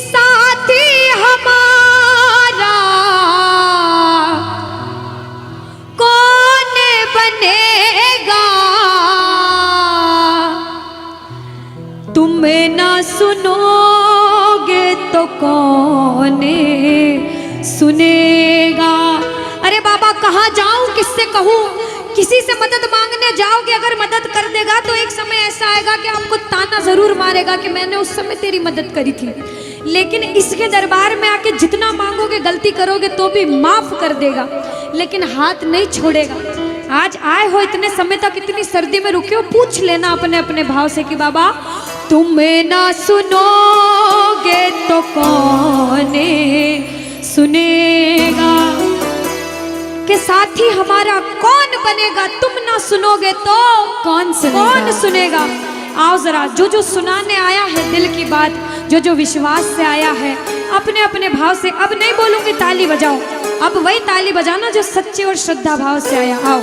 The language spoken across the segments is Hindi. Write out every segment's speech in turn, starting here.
साथी हमारा कौन बनेगा, तुम ना सुनोगे तो कौन सुनेगा। अरे बाबा कहाँ जाऊं, किससे कहूं, किसी से मदद मांगने जाओगे, अगर मदद कर देगा तो एक समय ऐसा आएगा कि आपको ताना जरूर मारेगा कि मैंने उस समय तेरी मदद करी थी। लेकिन इसके दरबार में आके जितना मांगोगे, गलती करोगे तो भी माफ कर देगा, लेकिन हाथ नहीं छोड़ेगा। आज आए हो इतने समय तक, इतनी सर्दी में रुके हो, पूछ लेना अपने अपने भाव से कि बाबा तुम ना सुनोगे तो कौन सुनेगा, के साथी हमारा कौन बनेगा, तुम ना सुनोगे तो कौन सुनेगा। आओ जरा, जो सुनाने आया है दिल की बात, जो विश्वास से आया है, अपने अपने भाव से, अब नहीं बोलूंगी ताली बजाओ, अब वही ताली बजाना जो सच्चे और श्रद्धा भाव से आया। आओ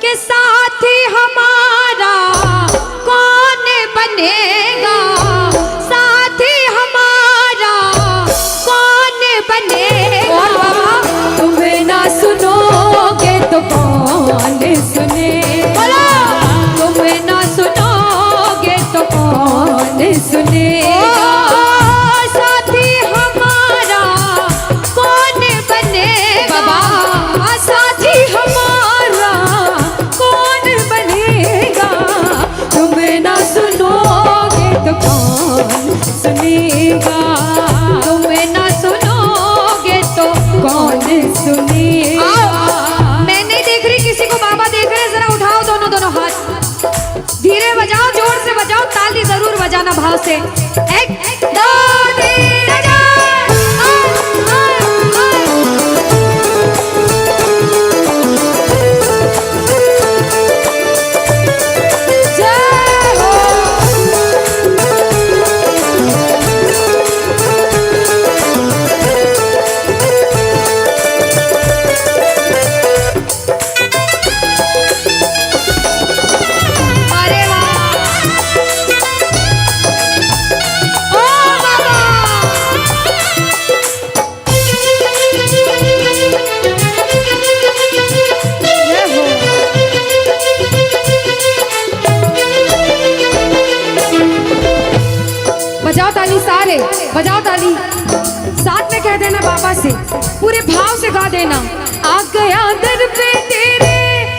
के साथी हमारा कौन बनेगा, साथी हमारा कौन बनेगा, और बाबा तुम्हें ना सुनोगे तो कौन सुनेगा, तुम्हें ना सुनोगे तो कौन सुनेगा, साथी हमारा कौन बनेगा, साथी हमारा कौन बनेगा, तुम्हें ना सुनोगे तो कौन सुनेगा, तुम्हें ना सुनोगे तो कौन सुनेगा। मैं नहीं देख रही किसी को, बाबा देख रहे, जरा उठाओ दोनों हाथ, धीरे बजाओ, जोर से बजाओ, ताली जरूर बजाना भाव से। एक दो तीन बजाओ ताली, साथ में कह देना बाबा से, पूरे भाव से गा देना। आ गया दर पे तेरे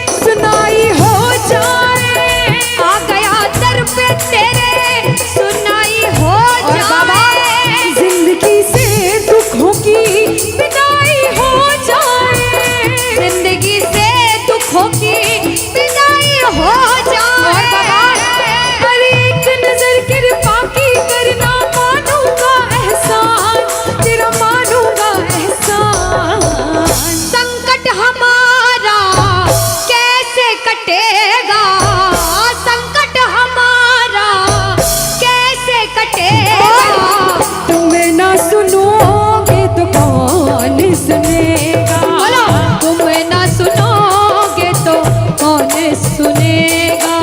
सुनाई हो जाए, आ गया दर पे तेरे सुनाई हो जाए, जिंदगी से दुखों की विदाई हो जाए, जिंदगी से दुखों की विदाई हो जाए, और एक नजर कृपा की करना, मानूंगा एहसान तेरा, मानूंगा एहसान, संकट हमारा कैसे कटेगा, संकट हमारा कैसे कटेगा, तुम्हें ना सुनोगे तो कौन सुनेगा, तुम्हें ना सुनोगे तो कौन सुनेगा।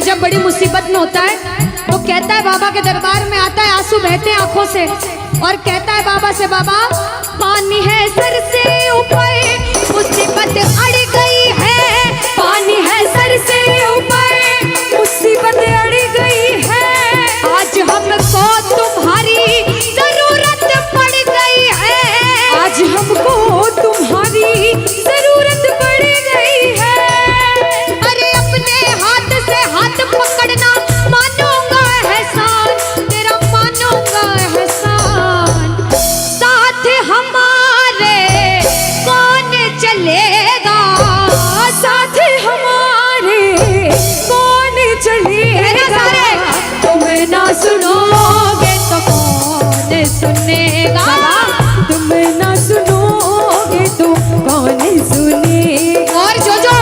जब बड़ी मुसीबत में होता है तो कहता है, बाबा के दरबार में आता है, आंसू बहते हैं आंखों से, और कहता है बाबा से, बाबा पानी है सर से ऊपर, मुसीबत अड़ गई है, पानी है सर से ऊपर, मुसीबत अड़ गई है, आज हमको तुम्हारी सुनेगा, तुम ना सुनोगे तो कौन सुनेगा। और जो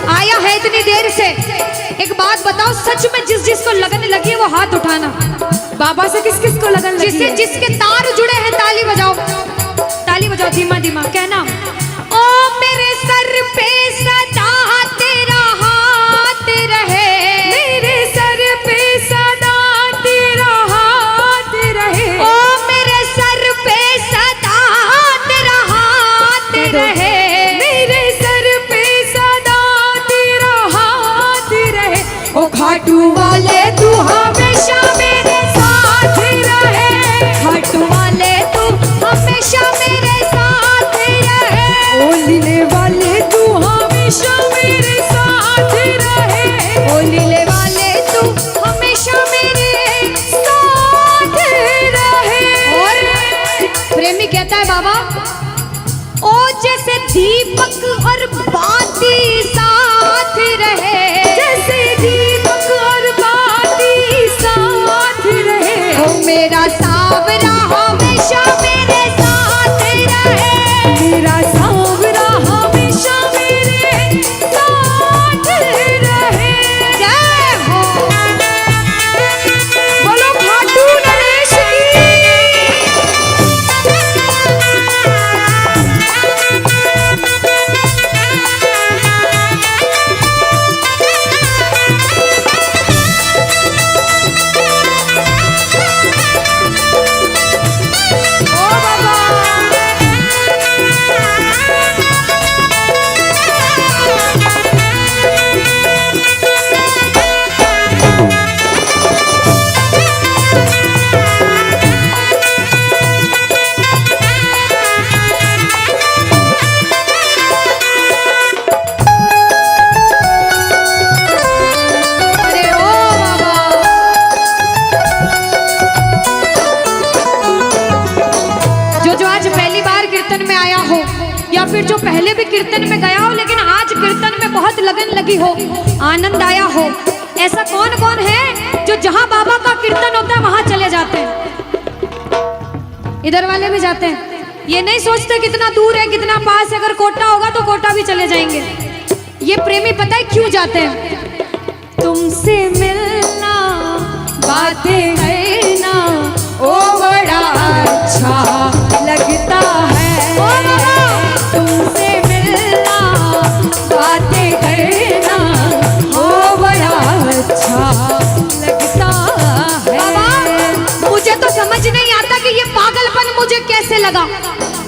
आया है इतनी देर से, एक बात बताओ, सच में जिस जिसको लगन लगी है वो हाथ उठाना। बाबा से किस किस को लगन लगी जिससे है? जिसके तार जुड़े हैं ताली बजाओ, ताली बजाओ धीमा धीमा, कहना ओ मेरे सर पे सदा तेरा हाथ रहे, मेरे सर पे सदा तेरा हाथ रहे, ओ मेरे सर पे सदा तेरा हाथ रहे, मेरे सर पे सदा तेरा हाथ रहे। ओ खाटू वाले तू हमेशा मेरे साथ रहे, खाटू वाले तू हमेशा मेरे साथ रहे, ओ लीले वाले तू हमेशा मेरे साथ रहे, ओ लीले वाले तू हमेशा मेरे साथ रहे। और प्रेमी कहता है बाबा, ओ जैसे दीपक और बाती साथ रहे, जैसे दीपक और बाती साथ रहे, ओ मेरा सावरा हमेशा मेरे साथ रहे, मेरा सांवरा हमेशा मेरे साथ रहे। जय हो। बोलो खाटू नरेश की। ओ बाबा। अरे ओ बाबा, जो आज पहली बार कीर्तन में आया हो, या फिर जो पहले भी कीर्तन में गया हो लेकिन आज कीर्तन में बहुत लगन लगी हो, आनंद आया हो, ऐसा कौन कौन है जो जहां बाबा का कीर्तन होता है वहां चले जाते हैं? इधर वाले भी जाते हैं, ये नहीं सोचते कितना दूर है कितना पास है, अगर कोटा होगा तो कोटा भी चले जाएंगे। ये प्रेमी पता है क्यों जाते हैं? तुमसे मिलना बातें करना ओ बड़ा अच्छा लगता है, ओ बाबा। तुमसे मिलना बातें करना ओ बड़ा अच्छा लगता है। बाबा मुझे तो समझ नहीं आता कि ये पागलपन मुझे कैसे लगा।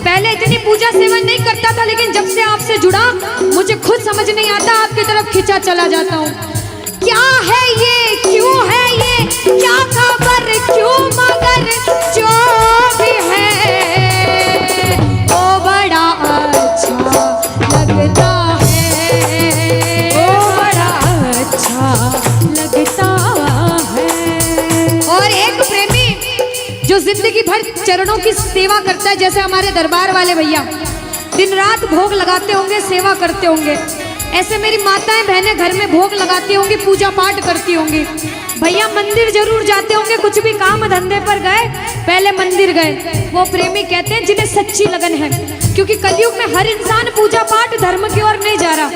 पहले इतनी पूजा सेवन नहीं करता था, लेकिन जब से आपसे जुड़ा मुझे खुद समझ नहीं आता, आपकी तरफ खिंचा चला जाता हूँ। क्या है ये, क्यों है ये, क्या खबर, क्यों, मगर जो भी है ओ बड़ा अच्छा लगता है, ओ बड़ा अच्छा लगता है। और एक प्रेमी जो जिंदगी भर चरणों की सेवा करता है, जैसे हमारे दरबार वाले भैया दिन रात भोग लगाते होंगे, सेवा करते होंगे, ऐसे मेरी माताएं बहनें घर में भोग लगाती होंगी, पूजा पाठ करती होंगी। भैया मंदिर जरूर जाते होंगे, कुछ भी काम धंधे पर गए पहले मंदिर गए। वो प्रेमी कहते हैं जिन्हें सच्ची लगन है, क्योंकि कलयुग में हर इंसान पूजा पाठ धर्म की ओर नहीं जा रहा।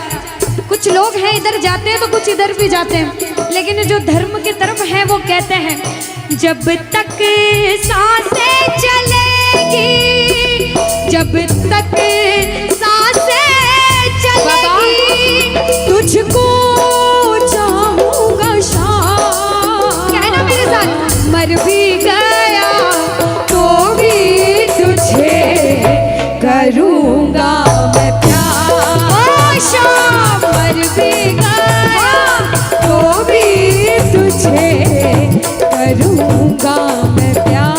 कुछ लोग हैं इधर जाते हैं तो कुछ इधर भी जाते हैं, लेकिन जो धर्म की तरफ है वो कहते हैं जब तक सांसें चलेगी, जब तक सांसें चलेगी, तुझको चाहूंगा शाम, कहना मेरे साथ, मर भी गया तो भी तुझे करूंगा मैं प्यार। ओ शाम, मर भी गया तो भी तुझे करूंगा मैं प्यार।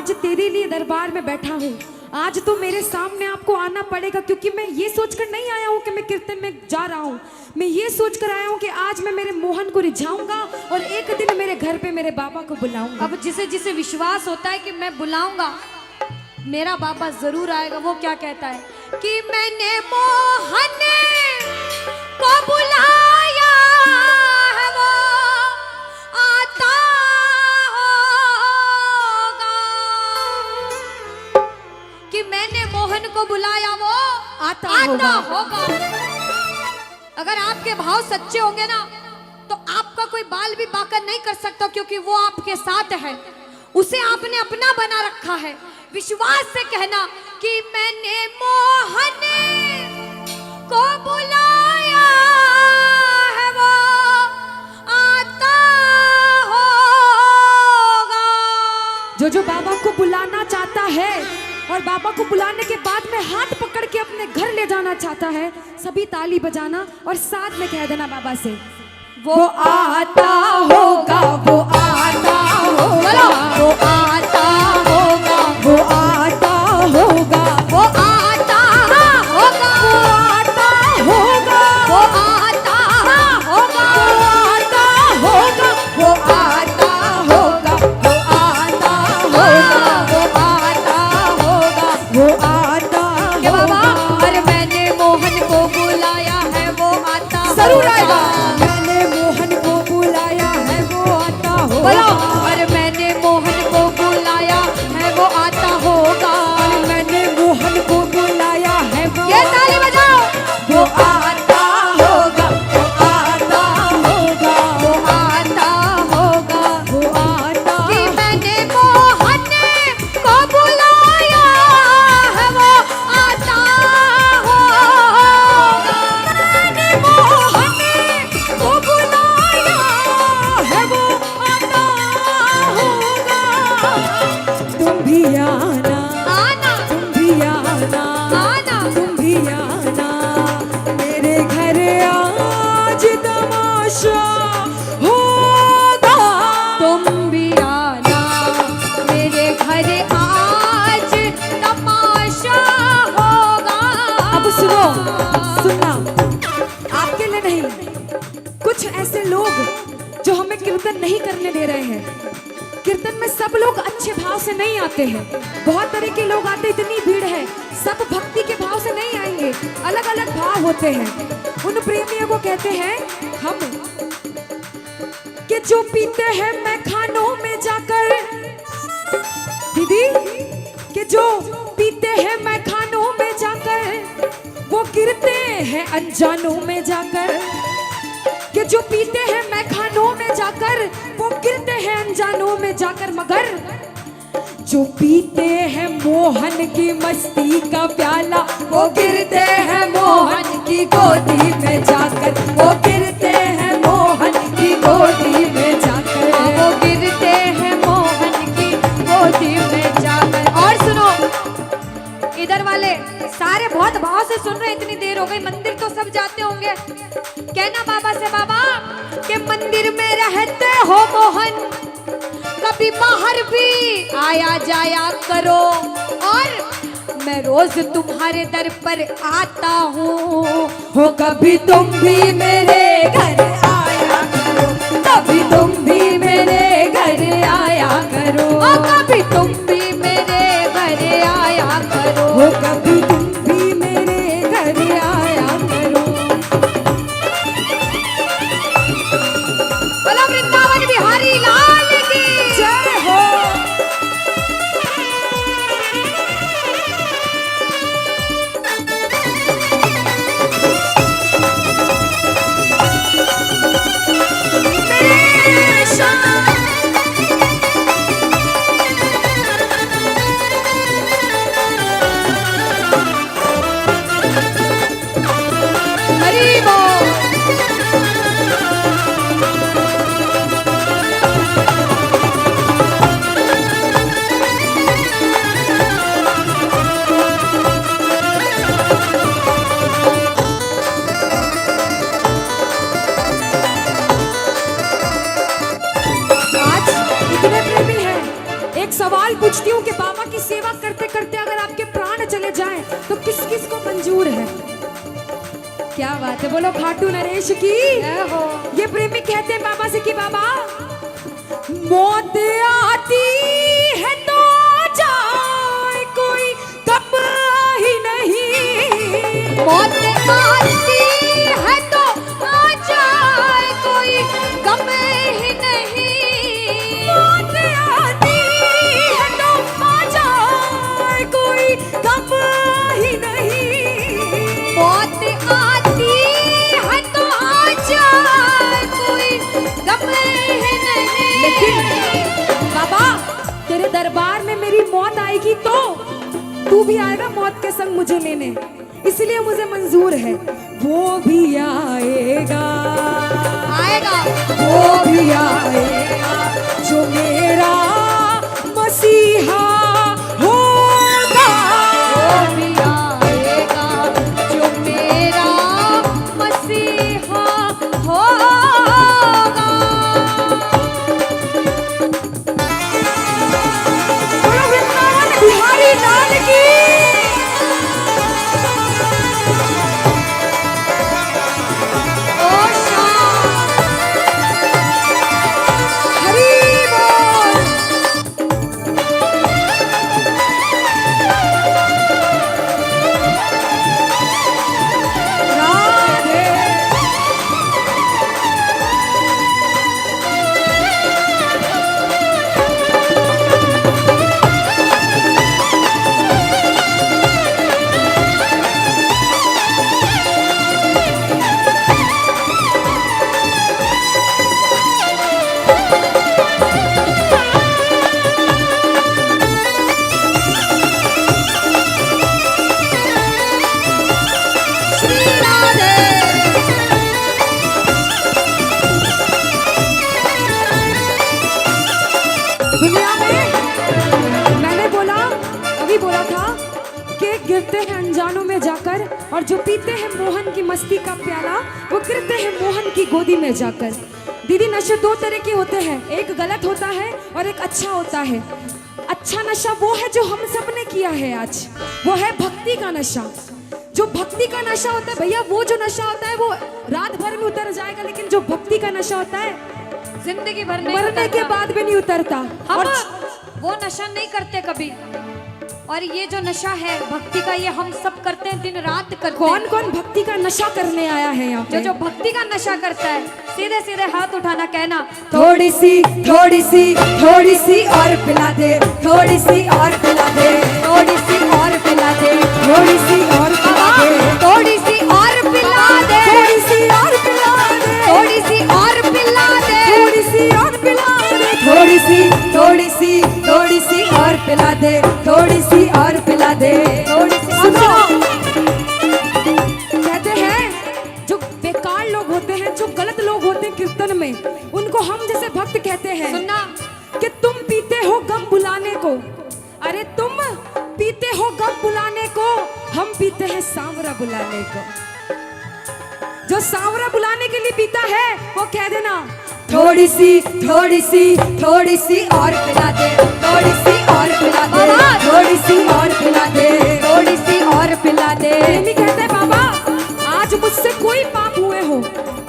आज तेरे लिए दरबार में बैठा हूँ। आज तो मेरे सामने आपको आना पड़ेगा, क्योंकि मैं ये सोचकर नहीं आया हूँ कि मैं कीर्तन में जा रहा हूँ। मैं ये सोचकर आया हूँ कि आज मैं मेरे मोहन को रिझाऊंगा और एक दिन मेरे घर पे मेरे बाबा को बुलाऊंगा। अब जिसे जिसे विश्वास होता है कि मैं बुलाऊंगा, मेरा बाबा जरूर आएगा। वो क्या कहता है कि मैंने मोहन को बुलाया है, वो आता होगा। कि मैंने मोहन को बुलाया, वो आता होगा। अगर आपके भाव सच्चे होंगे ना, तो आपका कोई बाल भी बाका नहीं कर सकता, क्योंकि वो आपके साथ है। उसे आपने अपना बना रखा है। विश्वास से कहना कि मैंने मोहन को बुलाया है, वो आता होगा। जो बाबा को बुलाना चाहता है और बाबा को बुलाने के बाद में हाथ पकड़ के अपने घर ले जाना चाहता है, सभी ताली बजाना और साथ में कह देना बाबा से, वो आता होगा, वो आता होगा, वो आता होगा, वो आता होगा, वो आता होगा, वो आता होगा, वो आता होगा, वो आता होगा, वो आता होगा, वो आता होगा, वो आता के होगा। बाबा, अरे मैंने मोहन को बुलाया है, वो आता जरूर होगा। आएगा। मैंने मोहन को बुलाया है, वो आता होगा। बोलो, अरे मैंने मोहन को बुलाया है, वो आता होगा। मैंने मोहन को बुलाया है, वो ये ताली बजाओ। वो आता होगा, वो आता होगा, वो आता होगा। वो आता कि मैंने मोहन को बुलाया है, वो आता होगा। मैंने मोहन को बुलाया है, वो आता होगा। तुम भी आना, आना, तुम भी आना, आना। तुम भी आना मेरे घर, आज तमाशा होगा। तुम भी आना मेरे घर, आज तमाशा होगा। अब सुनो, सुनना, आपके लिए नहीं, कुछ ऐसे लोग जो हमें कीर्तन नहीं करने दे रहे हैं। कीर्तन में सब लोग अच्छे भाव से नहीं आते हैं, बहुत तरह के लोग आते, इतनी भीड़ है, सब भक्ति के भाव से नहीं आएंगे, अलग अलग भाव होते हैं। उन प्रेमियों को कहते हैं हम कि जो पीते हैं मैं खानों में जाकर, दीदी, कि जो पीते हैं मैं खानों में जाकर, वो गिरते हैं अनजानों में जाकर। कि जो पीते हैं मैं खानों में जाकर, वो गिरते हैं अनजानों में जाकर। मगर जो पीते हैं मोहन की मस्ती का प्याला, वो गिरते हैं मोहन की गोदी में जाकर, वो गिरते हैं मोहन की गोदी में जाकर। वो गिरते हैं मोहन की गोदी में जाकर। और सुनो, इधर वाले सारे बहुत भाव से सुन रहे हैं, इतनी देर हो गई, मंदिर तो सब जाते होंगे। कहना बाबा से, बाबा के मंदिर में रहते हो मोहन, कभी बाहर भी आया जाया करो, और मैं रोज तुम्हारे दर पर आता हूँ। हो कभी तुम भी मेरे घर आया करो, कभी तुम भी मेरे घर आया करो, कभी तुम भी मेरे घर आया करो। हो कभी तुम भी मेरे घर आया करो। बोलो वृंदावन बिहारी लाल की जय हो। पूछती हूँ कि बाबा की सेवा करते करते अगर आपके प्राण चले जाएं तो किस किस को मंजूर है? क्या बात है, बोलो खाटू नरेश की। ये प्रेमी कहते हैं बाबा से कि बाबा मौत आती है तो जाए कोई गम ही नहीं, मौत आती है तो आ जाए कोई गम ही नहीं, मौत आती है तो आ जाए कोई गम ही नहीं, मौत आती है तो आ जाए कोई गम ही नहीं। लेकिन बाबा तेरे दरबार में मेरी मौत आएगी तो तू भी आएगा मौत के संग मुझे लेने, इसलिए मुझे मंजूर है। वो भी आएगा, आएगा वो भी आएगा जो मेरा मसीहा होगा, वो भी आएगा जो मेरा मसीहा होगा। बोलो वृंदावन बिहारी लाल की। ओ शाम हरि बोल। राधे। श्री राधे। दुनिया में मैंने बोला, अभी बोला था कि गिरते हैं अनजानों में जाकर, और जो पीते हैं मोहन की मस्ती का प्याला वो गिरते हैं मोहन की गोदी में जाकर। दीदी नशे दो तरह के होते हैं, एक गलत होता है और एक अच्छा होता है। अच्छा नशा वो है जो हम सब ने किया है आज, वो है भक्ति का नशा। जो भक्ति का नशा होता है भैया, वो जो नशा होता है वो रात भर में उतर जाएगा, लेकिन जो भक्ति का नशा होता है जिंदगी भर नहीं मरने के उतरता। बाद भी नहीं उतरता। हम और वो नशा नहीं करते कभी, और ये जो नशा है भक्ति का, ये हम सब करते हैं, दिन रात करते हैं। कौन कौन भक्ति का नशा करने आया है यहाँ पे? जो भक्ति का नशा करता है सीधे सीधे हाथ उठाना, कहना थोड़ी सी थोड़ी सी थोड़ी सी और पिला दे, थोड़ी सी और पिला दे, थोड़ी सी और पिला दे, थोड़ी सी और पिला दे, थोड़ी सी और पिला दे, थोड़ी सी और पिला दे, थोड़ी सी और पिला दे, थोड़ी सी और पिला दे, थोड़ी सी थोड़ी सी थोड़ी सी और पिला दे, थोड़ी सी और पिला दे, थोड़ी सी। सुनो, कहते हैं जो बेकार लोग होते हैं, जो गलत लोग होते हैं कीर्तन में, उनको हम जैसे भक्त कहते हैं सुनना कि तुम पीते हो गम बुलाने को। अरे तुम पीते हो गम बुलाने को, हम पीते हैं सांवरा बुलाने को। जो सांवरा बुलाने के लिए पीता है वो कह देना थोड़ी सी थोड़ी सी थोड़ी सी और पिला दे, थोड़ी सी और पिला दे, थोड़ी सी और पिला दे, थोड़ी सी और पिला दे। प्रेमी कहते हैं बाबा आज मुझसे कोई पाप हुए हो,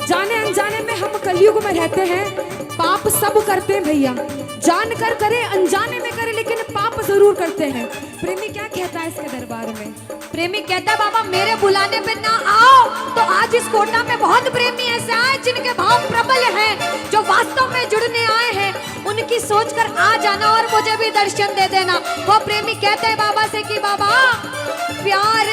जाने अनजाने में हम कलयुग में रहते हैं, पाप सब करते हैं भैया, जानकर करे अनजाने में करे, लेकिन पाप जरूर करते हैं। प्रेमी क्या कहता है इसके दरबार में? प्रेमी कहता है बाबा मेरे बुलाने पे ना आओ तो आज इस कोटा में बहुत प्रेमी ऐसे आए जिनके भाव प्रबल हैं, जो वास्तव में जुड़ने आए हैं, उनकी सोचकर आ जाना और मुझे भी दर्शन दे देना। वो प्रेमी कहते हैं बाबा से कि बाबा प्यार